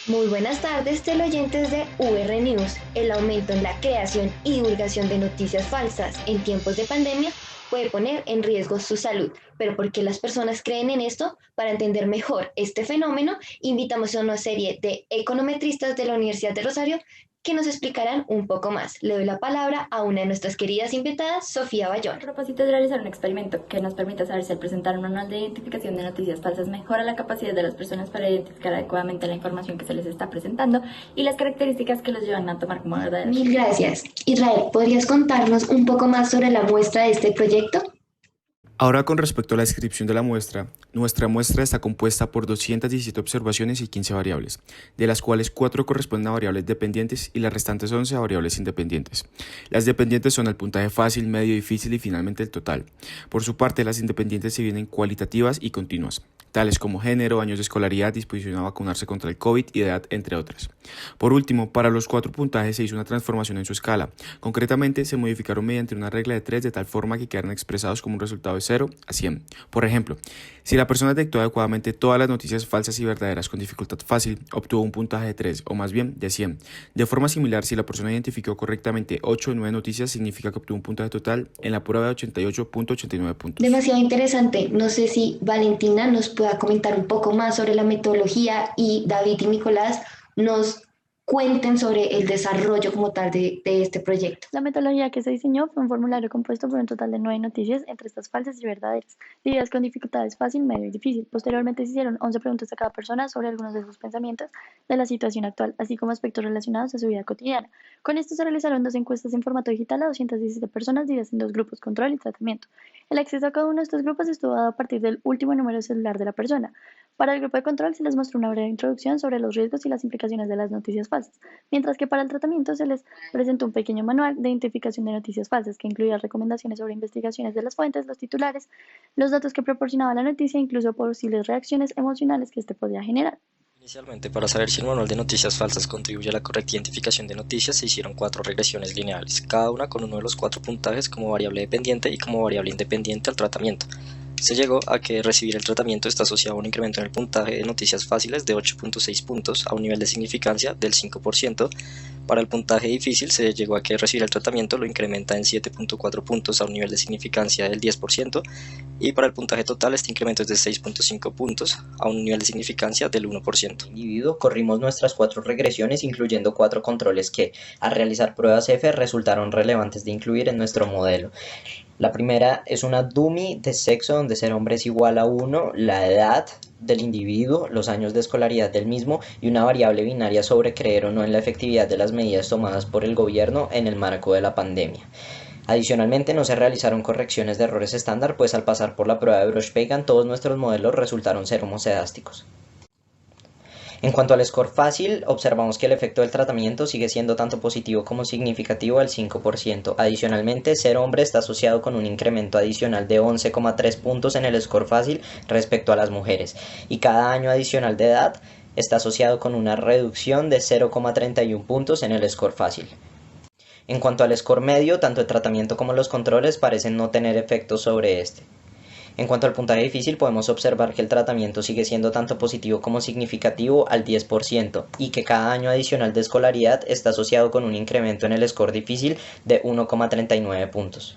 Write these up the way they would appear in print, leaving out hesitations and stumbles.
Muy buenas tardes, teleoyentes de UR News. El aumento en la creación y divulgación de noticias falsas en tiempos de pandemia puede poner en riesgo su salud. Pero ¿por qué las personas creen en esto? Para entender mejor este fenómeno, invitamos a una serie de econometristas de la Universidad de Rosario que nos explicarán un poco más. Le doy la palabra a una de nuestras queridas invitadas, Sofía Bayón. El propósito es realizar un experimento que nos permita saber si al presentar un manual de identificación de noticias falsas mejora la capacidad de las personas para identificar adecuadamente la información que se les está presentando y las características que los llevan a tomar como verdaderas. Mil gracias. Israel, ¿podrías contarnos un poco más sobre la muestra de este proyecto? Ahora con respecto a la descripción de la muestra, nuestra muestra está compuesta por 217 observaciones y 15 variables, de las cuales 4 corresponden a variables dependientes y las restantes 11 a variables independientes. Las dependientes son el puntaje fácil, medio, difícil y finalmente el total. Por su parte, las independientes se vienen cualitativas y continuas, tales como género, años de escolaridad, disposición a vacunarse contra el COVID y edad, entre otras. Por último, para los 4 puntajes se hizo una transformación en su escala. Concretamente, se modificaron mediante una regla de 3 de tal forma que quedaran expresados como un resultado de 0 a 100. Por ejemplo, si la persona detectó adecuadamente todas las noticias falsas y verdaderas con dificultad fácil, obtuvo un puntaje de 3 o más bien de 100. De forma similar, si la persona identificó correctamente 8 o 9 noticias, significa que obtuvo un puntaje total en la prueba de 88.89 puntos. Demasiado interesante. No sé si Valentina nos pueda comentar un poco más sobre la metodología y David y Nicolás nos cuenten sobre el desarrollo como tal de este proyecto. La metodología que se diseñó fue un formulario compuesto por un total de 9 noticias, entre estas falsas y verdaderas, divididas con dificultades fácil, medio y difícil. Posteriormente se hicieron 11 preguntas a cada persona sobre algunos de sus pensamientos de la situación actual, así como aspectos relacionados a su vida cotidiana. Con esto se realizaron 2 encuestas en formato digital a 217 personas divididas en 2 grupos, control y tratamiento. El acceso a cada uno de estos grupos estuvo dado a partir del último número celular de la persona. Para el grupo de control se les mostró una breve introducción sobre los riesgos y las implicaciones de las noticias falsas, mientras que para el tratamiento se les presentó un pequeño manual de identificación de noticias falsas que incluía recomendaciones sobre investigaciones de las fuentes, los titulares, los datos que proporcionaba la noticia e incluso posibles reacciones emocionales que éste podía generar. Inicialmente, para saber si el manual de noticias falsas contribuye a la correcta identificación de noticias, se hicieron 4 regresiones lineales, cada una con uno de los 4 puntajes como variable dependiente y como variable independiente al tratamiento. Se llegó a que recibir el tratamiento está asociado a un incremento en el puntaje de noticias fáciles de 8.6 puntos a un nivel de significancia del 5%. Para el puntaje difícil se llegó a que recibir el tratamiento lo incrementa en 7.4 puntos a un nivel de significancia del 10%, y para el puntaje total este incremento es de 6.5 puntos a un nivel de significancia del 1%. Individuo, corrimos nuestras 4 regresiones incluyendo 4 controles que, al realizar pruebas F, resultaron relevantes de incluir en nuestro modelo. La primera es una dummy de sexo donde ser hombre es igual a 1, la edad del individuo, los años de escolaridad del mismo y una variable binaria sobre creer o no en la efectividad de las medidas tomadas por el gobierno en el marco de la pandemia. Adicionalmente, no se realizaron correcciones de errores estándar, pues al pasar por la prueba de Brush-Pagan todos nuestros modelos resultaron ser homocedásticos. En cuanto al score fácil, observamos que el efecto del tratamiento sigue siendo tanto positivo como significativo al 5%. Adicionalmente, ser hombre está asociado con un incremento adicional de 11,3 puntos en el score fácil respecto a las mujeres, y cada año adicional de edad está asociado con una reducción de 0,31 puntos en el score fácil. En cuanto al score medio, tanto el tratamiento como los controles parecen no tener efectos sobre este. En cuanto al puntaje difícil, podemos observar que el tratamiento sigue siendo tanto positivo como significativo al 10% y que cada año adicional de escolaridad está asociado con un incremento en el score difícil de 1,39 puntos.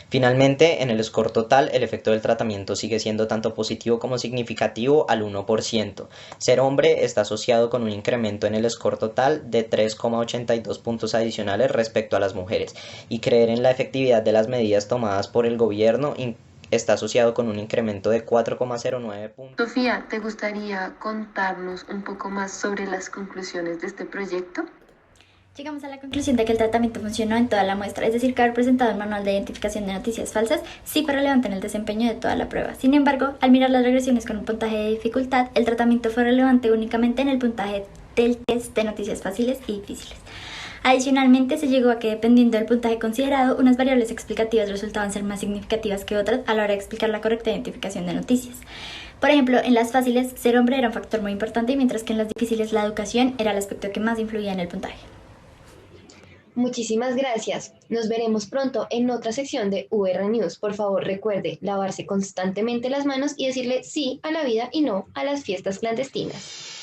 Finalmente, en el score total, el efecto del tratamiento sigue siendo tanto positivo como significativo al 1%. Ser hombre está asociado con un incremento en el score total de 3,82 puntos adicionales respecto a las mujeres, y creer en la efectividad de las medidas tomadas por el gobierno está asociado con un incremento de 4,09 puntos. Sofía, ¿te gustaría contarnos un poco más sobre las conclusiones de este proyecto? Llegamos a la conclusión de que el tratamiento funcionó en toda la muestra, es decir, que haber presentado el manual de identificación de noticias falsas sí fue relevante en el desempeño de toda la prueba. Sin embargo, al mirar las regresiones con un puntaje de dificultad, el tratamiento fue relevante únicamente en el puntaje del test de noticias fáciles y difíciles. Adicionalmente, se llegó a que, dependiendo del puntaje considerado, unas variables explicativas resultaban ser más significativas que otras a la hora de explicar la correcta identificación de noticias. Por ejemplo, en las fáciles, ser hombre era un factor muy importante, mientras que en las difíciles la educación era el aspecto que más influía en el puntaje. Muchísimas gracias. Nos veremos pronto en otra sección de UR News. Por favor, recuerde lavarse constantemente las manos y decirle sí a la vida y no a las fiestas clandestinas.